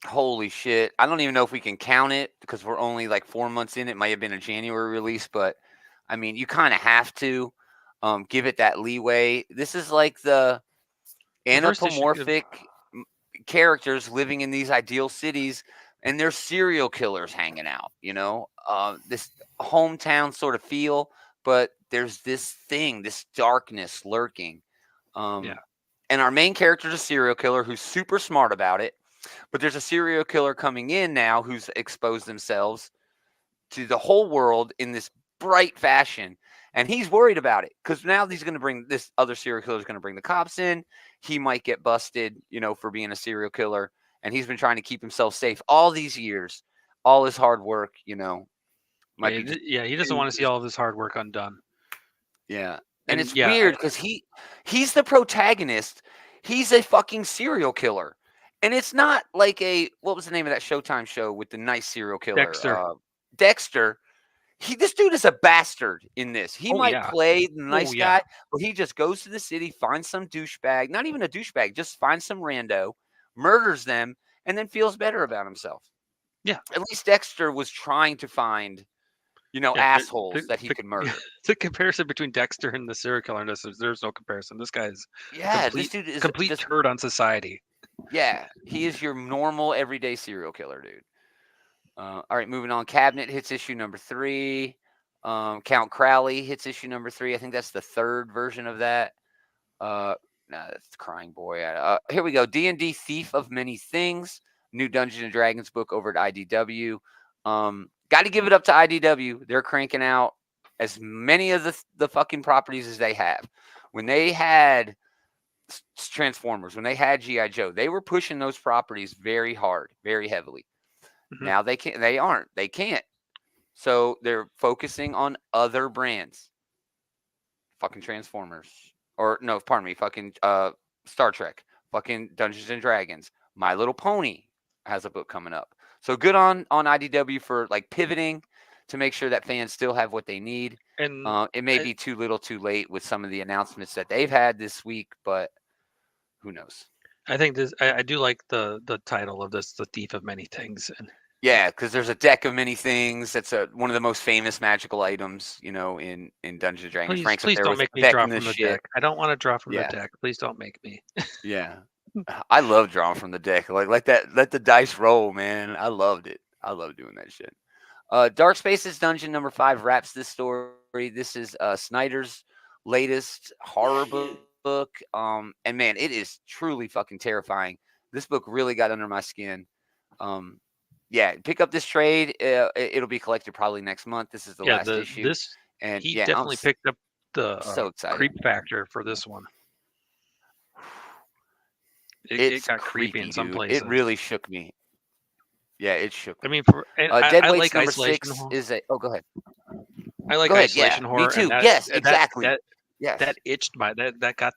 Holy shit. I don't even know if we can count it because we're only like 4 months in. It might have been a January release, but I mean, you kind of have to give it that leeway. This is like the The first issue of- anthropomorphic characters living in these ideal cities, and there's serial killers hanging out, this hometown sort of feel, but there's this thing, this darkness lurking. Yeah. And our main character is a serial killer who's super smart about it, but there's a serial killer coming in now who's exposed themselves to the whole world in this bright fashion. And he's worried about it because now he's going to bring this other serial killer is going to bring the cops in. He might get busted, for being a serial killer. And he's been trying to keep himself safe all these years, all his hard work, might be he doesn't want to see all of his hard work undone. yeah. And it's yeah, weird because he's the protagonist. He's a fucking serial killer. And it's not like what was the name of that Showtime show with the nice serial killer? Dexter. Dexter. This dude is a bastard in this. He might yeah. play the nice yeah. guy, but he just goes to the city, finds some douchebag, not even a douchebag, just finds some rando, murders them, and then feels better about himself. Yeah. At least Dexter was trying to find, assholes that he could murder. The comparison between Dexter and the serial killer, there's no comparison. This guy's this dude is complete just turd on society. Yeah, he is your normal everyday serial killer, dude. All right, moving on. Cabinet hits issue number 3. Count Crowley hits issue number 3. I think that's the 3rd version of that. No, that's Crying Boy. Here we go. D&D Thief of Many Things. New Dungeons and Dragons book over at IDW. Got to give it up to IDW. They're cranking out as many of the fucking properties as they have. When they had Transformers, when they had G.I. Joe, they were pushing those properties very hard, very heavily. Mm-hmm. Now they can't. They aren't. They can't. So they're focusing on other brands. Fucking Transformers, or no, pardon me, fucking Star Trek, fucking Dungeons and Dragons. My Little Pony has a book coming up. So good on IDW for like pivoting to make sure that fans still have what they need. And it may be too little, too late with some of the announcements that they've had this week, but who knows? I think this. I do like the title of this, "The Thief of Many Things." And yeah, because there's a deck of many things. That's one of the most famous magical items, in Dungeons and Dragons. Please don't make me draw from the deck. I don't want to draw from the deck. Please don't make me. Yeah, I love drawing from the deck. Like that. Let the dice roll, man. I loved it. I love doing that shit. Dark Spaces Dungeon number 5 wraps this story. This is Snyder's latest horror book. And man, it is truly fucking terrifying. This book really got under my skin. Yeah, pick up this trade. It'll be collected probably next month. This is the last issue. He definitely picked up the so creep factor for this one. It got creepy in some places. It really shook me. Yeah, it shook me. I mean, Dead I Weights like number isolation 6 horror. is a. Oh, go ahead. I like isolation horror. Me too. Yes, exactly. That itched my that got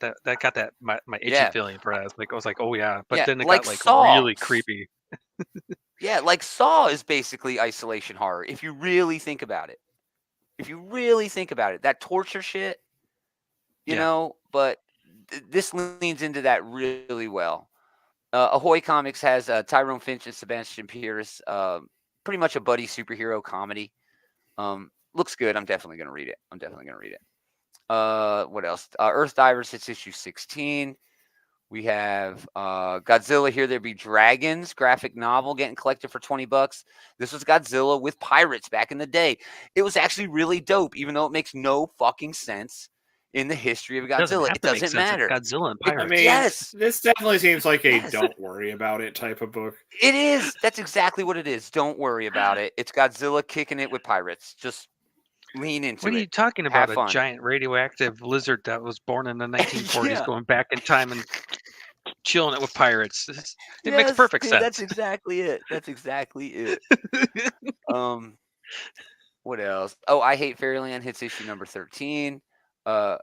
my itchy feeling for that. I was like, oh yeah, but then it like got Saw. really creepy. Yeah, like Saw is basically isolation horror if you really think about it. That torture shit, you know. But this leans into that really well. Ahoy Comics has Tyrone Finch and Sebastian Pierce. Pretty much a buddy superhero comedy. Looks good. I'm definitely gonna read it. What else? Earth Divers hits issue 16. We have Godzilla Here There Be Dragons graphic novel getting collected for $20. This was Godzilla with pirates back in the day. It was actually really dope, even though it makes no fucking sense in the history of Godzilla. It doesn't matter. Godzilla and pirates. I mean, yes, this definitely seems like a don't worry about it type of book. It is. That's exactly what it is. Don't worry about it. It's Godzilla kicking it with pirates. Just lean into it. What are you talking about? A giant radioactive lizard that was born in the 1940s going back in time and chilling it with pirates. It makes perfect sense. That's exactly it. What else? Oh, I Hate Fairyland hits issue number 13. Man,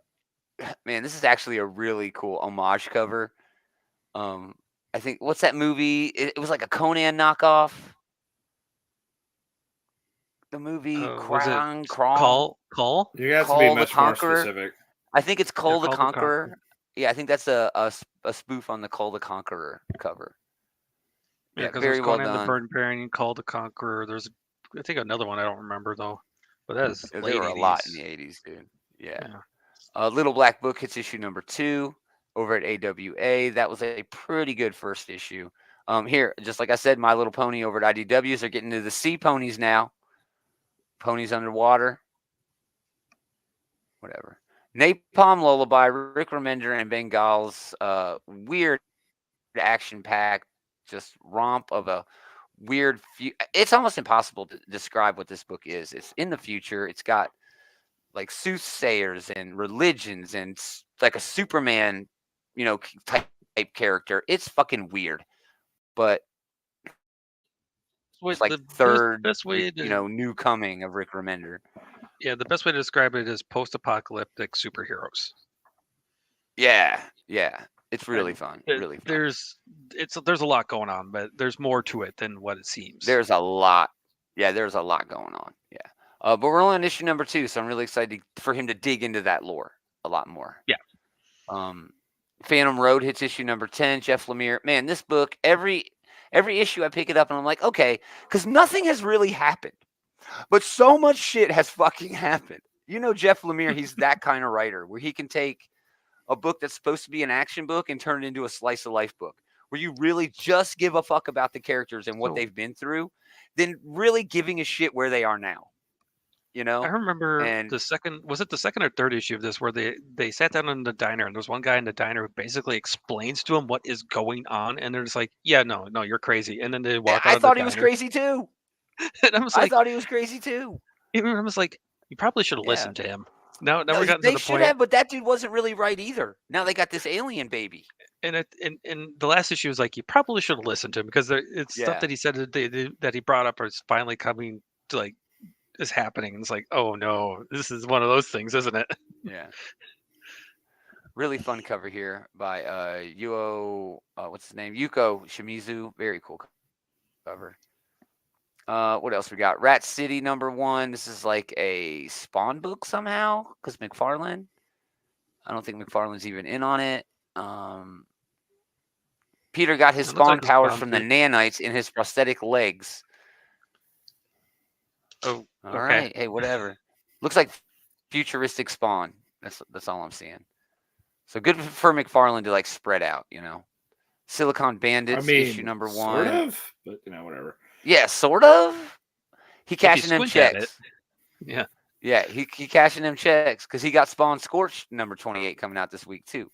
this is actually a really cool homage cover. I think, what's that movie? It was like a Conan knockoff. The movie Call? You have to be much more specific. I think it's Call the Conqueror. Yeah, I think that's a spoof on the Call the Conqueror cover. Yeah, because very well done. The Barbarian, Call the Conqueror. There's, I think, another one I don't remember though. But that is late there were 80s. A lot in the 80s, dude. Yeah. Little Black Book hits issue number 2 over at AWA. That was a pretty good first issue. Here, just like I said, My Little Pony over at IDWs are getting into the sea ponies now. Ponies underwater. Whatever. Napalm Lullaby, Rick Remender and Bengal's weird action-packed just romp of a weird it's almost impossible to describe what this book is. It's in the future. It's got like soothsayers and religions and like a Superman, type character. It's fucking weird, but it's like third, best way to new coming of Rick Remender. the best way to describe it is post-apocalyptic superheroes. Yeah, it's really And fun. there- Really fun. There's a lot going on, but there's more to it than what it seems. There's a lot. Yeah, there's a lot going on. Yeah. But we're only on issue number 2, so I'm really excited for him to dig into that lore a lot more. Yeah. Phantom Road hits issue number 10. Jeff Lemire. Man, this book, every issue I pick it up and I'm like, okay, because nothing has really happened. But so much shit has fucking happened. Jeff Lemire, he's that kind of writer where he can take a book that's supposed to be an action book and turn it into a slice of life book where you really just give a fuck about the characters and what they've been through, then really giving a shit where they are now. I remember the second or third issue of this where they sat down in the diner and there's one guy in the diner who basically explains to him what is going on, and they're just like, yeah, no, you're crazy, and then they walk out. I thought he was crazy too. And I was like, I thought he was crazy too. I was like, you probably should have listened to him. Now we're gotten to the they should point. have, but that dude wasn't really right either. Now they got this alien baby. And the last issue was like, you probably should have listened to him because it's stuff that he said that he brought up is finally coming to like is happening, and it's like, oh no, this is one of those things, isn't it? Yeah. Really fun cover here by Yuko Shimizu. Very cool cover. What else we got? Rat City #1. This is like a Spawn book somehow because McFarlane. I don't think McFarlane's even in on it. Peter got his Spawn powers from the nanites in his prosthetic legs. Oh, all right. Hey, whatever. Looks like futuristic Spawn. That's all I'm seeing. So good for McFarlane to like spread out, Silicon Bandits issue #1. Sort of, but whatever. Yeah, sort of. He cashing them checks. Yeah. Yeah, he cashing them checks because he got Spawn Scorched #28 coming out this week too.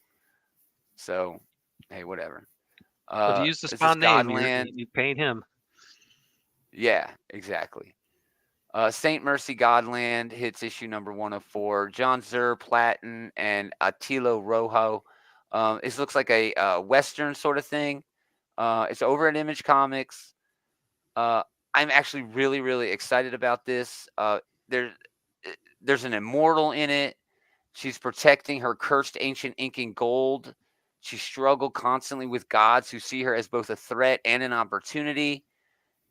So, hey, whatever. If you use the Spawn name, you paint him. Yeah, exactly. Saint Mercy Godland hits issue #104. John Zur Platten and Attilo Rojo. This looks like a Western sort of thing. It's over at Image Comics. I'm actually really, really excited about this. There's an immortal in it. She's protecting her cursed ancient ink and gold. She struggled constantly with gods who see her as both a threat and an opportunity.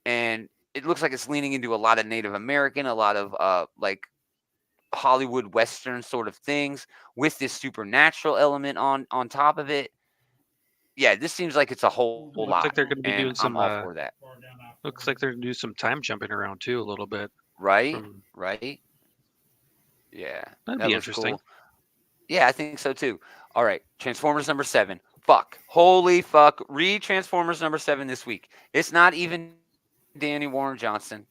And it looks like it's leaning into a lot of Native American, a lot of like Hollywood Western sort of things with this supernatural element on top of it. Yeah, this seems like it's a whole lot. Looks like they're going to be doing some. I'm all for that. Looks like they're going to do some time jumping around too a little bit. Right. Right. Yeah, that'd be interesting. Cool. Yeah, I think so too. All right, Transformers #7. Fuck. Holy fuck. Read Transformers #7 this week. It's not even Danny Warren Johnson.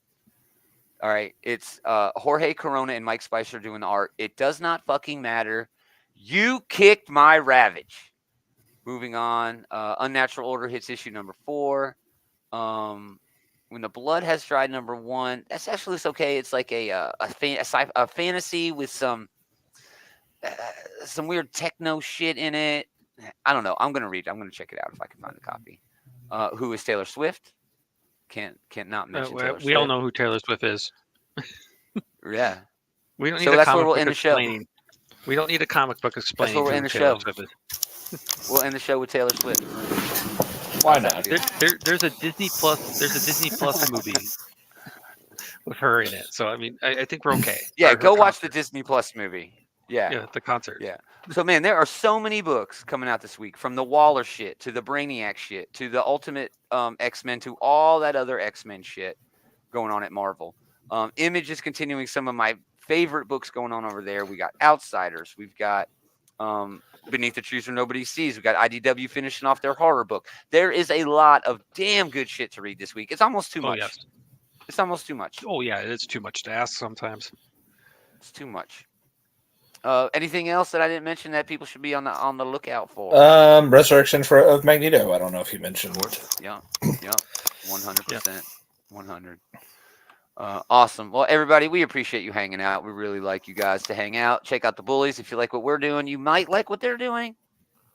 All right. It's Jorge Corona and Mike Spicer doing the art. It does not fucking matter. You kicked my Ravage. Moving on. Unnatural Order hits issue #4. When the Blood Has Dried #1. That's actually it's okay. It's like a fantasy with some weird techno shit in it. I don't know. I'm gonna read it. I'm gonna check it out if I can find a copy. Who is Taylor Swift? Can't not mention Taylor Swift. We all know who Taylor Swift is. Yeah. We don't need so that's where we'll end the show. We don't need a comic book explaining. That's where we'll end the show. We'll end the show with Taylor Swift. Why not? There's a Disney Plus movie with her in it. So I mean, I think we're okay. Yeah, go watch the Disney Plus movie. Yeah, the concert. Yeah. So man, there are so many books coming out this week, from the Waller shit to the Brainiac shit to the Ultimate X-Men to all that other X-Men shit going on at Marvel. Image is continuing some of my favorite books going on over there. We got Outsiders. We've got Beneath the Trees Where Nobody Sees. We've got IDW finishing off their horror book. There is a lot of damn good shit to read this week. It's almost too much. Yes. It's almost too much. Oh yeah, it's too much to ask sometimes. It's too much. Anything else that I didn't mention that people should be on the lookout for? Resurrection of Magneto. I don't know if you mentioned it. Yeah, 100%, 100. Awesome. Well, everybody, we appreciate you hanging out. We really like you guys to hang out. Check out the Bullies. If you like what we're doing, you might like what they're doing.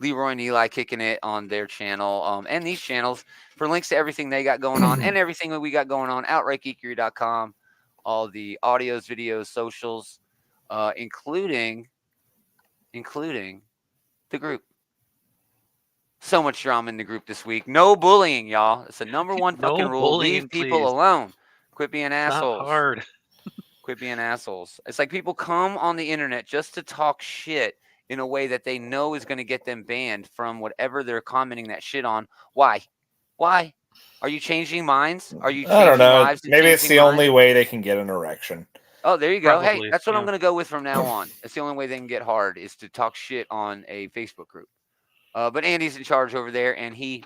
Leroy and Eli kicking it on their channel and these channels. For links to everything they got going on and everything that we got going on, outrightgeekery.com. All the audios, videos, socials, including the group. So much drama in the group this week. No bullying, y'all. It's the number one fucking rule. bullying, Leave people please. alone. Quit being Not assholes. hard. Quit being assholes. It's like people come on the internet just to talk shit in a way that they know is going to get them banned from whatever they're commenting that shit on. Why? Why? Are you changing minds? Are you changing I don't know. lives? and Maybe it's changing the minds? only way they can get an erection. Oh, there you go. Hey, Probably, that's what I'm yeah. going to go with from now on. It's the only way they can get hard is to talk shit on a Facebook group. But Andy's in charge over there, and he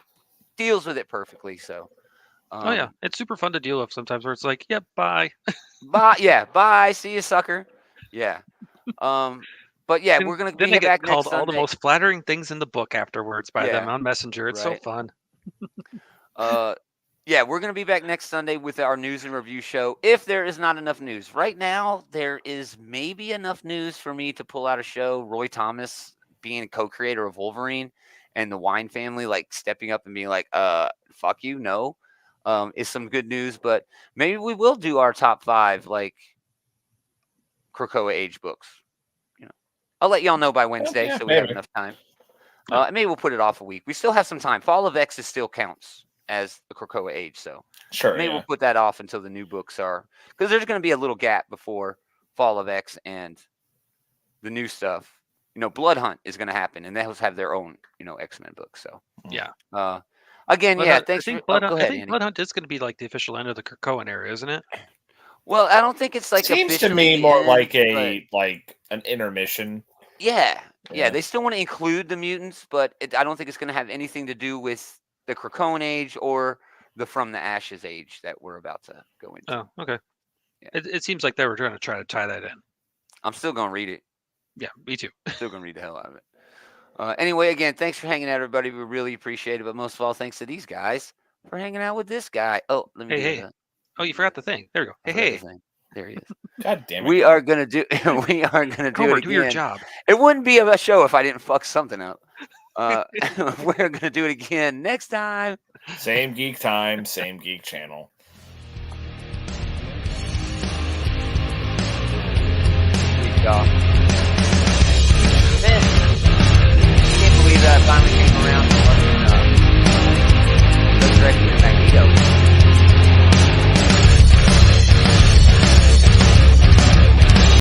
deals with it perfectly. So, Oh yeah, it's super fun to deal with sometimes. Where it's like, yep, bye. bye. Yeah, bye. See you, sucker. Yeah. But yeah, we're gonna Then be I get back called next all the Sunday. most flattering things in the book afterwards by them Yeah, on Messenger. It's so right. fun. Yeah, we're gonna be back next Sunday with our news and review show. If there is not enough news right now, there is maybe enough news for me to pull out a show. Roy Thomas being a co-creator of Wolverine and the Wine family, like stepping up and being like, fuck you, no, is some good news. But maybe we will do our top 5 like Krakoa age books. You know, I'll let y'all know by Wednesday, yeah, so we have maybe. enough time. Maybe we'll put it off a week. We still have some time. Fall of X still counts as the Krakoa age, so Sure. maybe we'll put that off until the new books are, because there's going to be a little gap before Fall of X and the new stuff. You know, Blood Hunt is going to happen, and they'll have their own, you know, X-Men books. So Yeah. Again, Blood yeah. Hunt, Thanks I think for. Blood Go Hunt, ahead, I think Andy. Blood Hunt is going to be like the official end of the Krakoan era, isn't it? Well, I don't think it's like Seems to officially me the more end, like but an intermission. yeah. Yeah. They still want to include the mutants, but I don't think it's going to have anything to do with the Krakoan age or the From the Ashes age that we're about to go into. Oh, okay. Yeah. It seems like they were trying to tie that in. I'm still going to read it. Yeah, me too. Still going to read the hell out of it. Anyway, again, thanks for hanging out, everybody. We really appreciate it. But most of all, thanks to these guys for hanging out with this guy. Oh, let me do Hey. that. Oh, you forgot the thing. There we go. I forgot Hey. the thing. There he is. God damn it. We are gonna do. We are gonna do Comer, it do your again. job. It wouldn't be a show if I didn't fuck something up. We're gonna do it again next time. Same geek time, same geek channel. Peace, y'all.